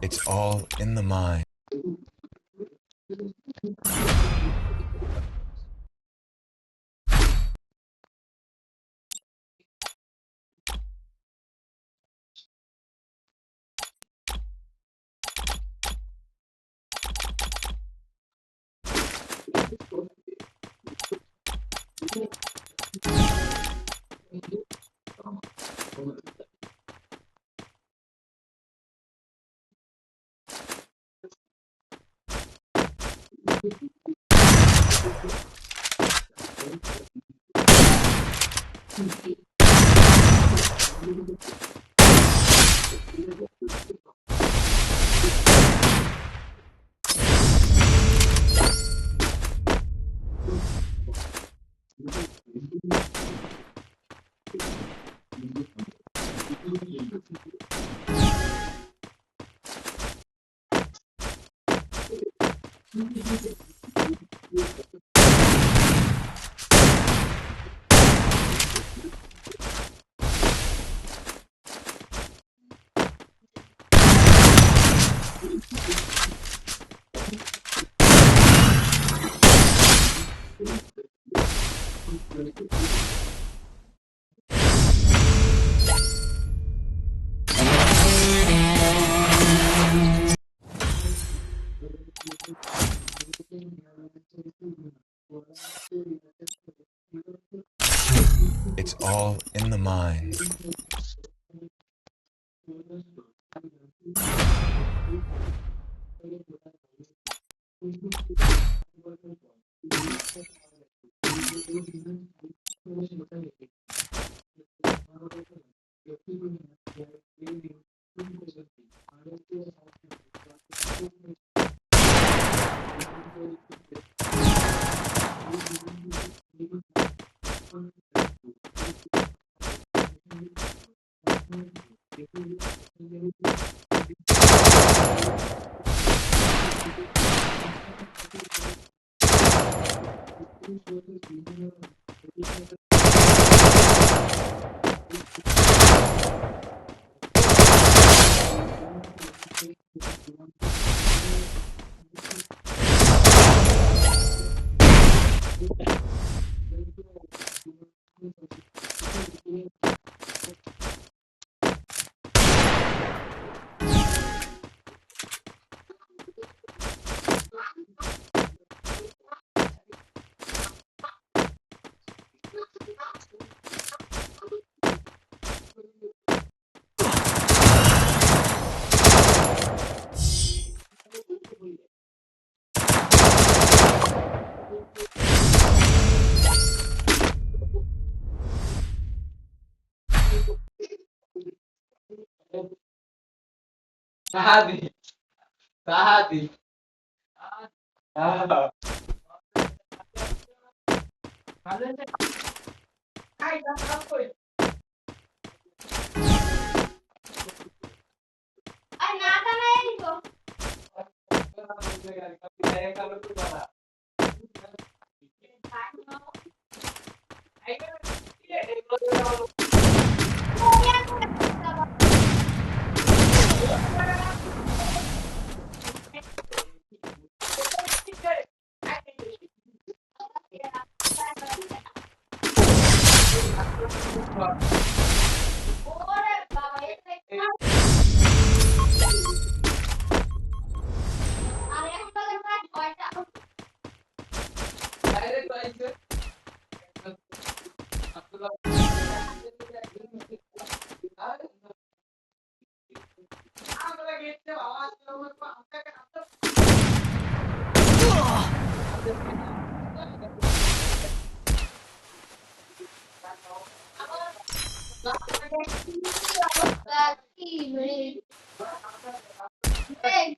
It's all in the mind. It's all in the mind. Sabe, sabe. Ah,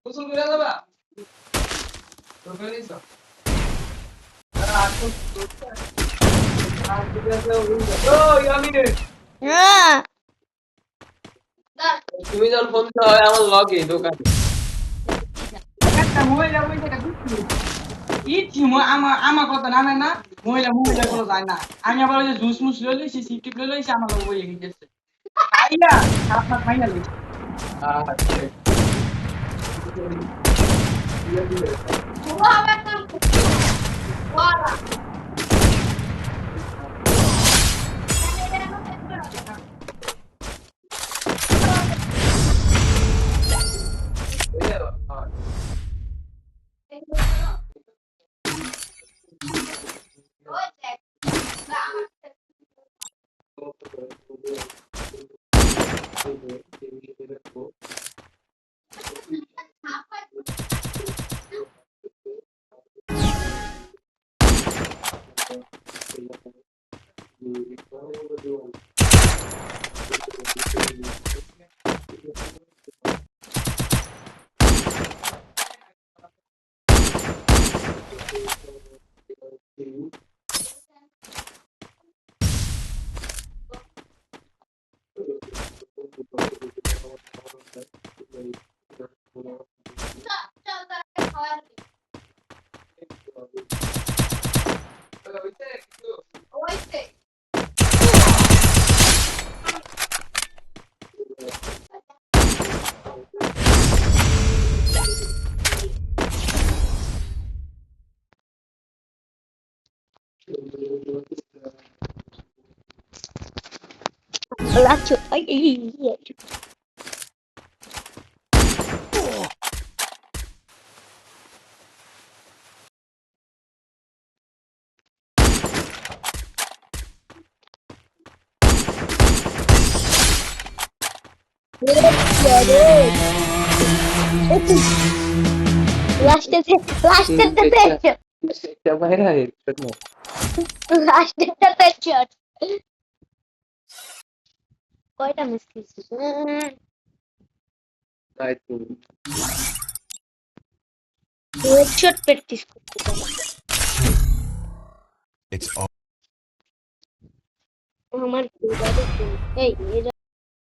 গোসল করে যাবা? গোসল নিছো? ও ইয়ামিনে, হ্যাঁ তুমি যখন ফোন দিতে হয় আমার লগে দোকানে একটা মহিলা বইটা ঢুকছি ইচ্ছি আমার কথা না না মহিলা কোনো যায় না আমি আবার ওই যে জুস মুস লই লইছি সিপটিপ লই লইছি আমার লগে বইয়ে গেছে আইয়া আপনার খাইয়া লইছি Lá, tio. Ai, ai, ai. লাস্টের এটা বাইরে হেডশট নো হেডশট কয়টা মিস করছিস তাই তো হেডশট প্র্যাকটিস করতে It's all আমার এই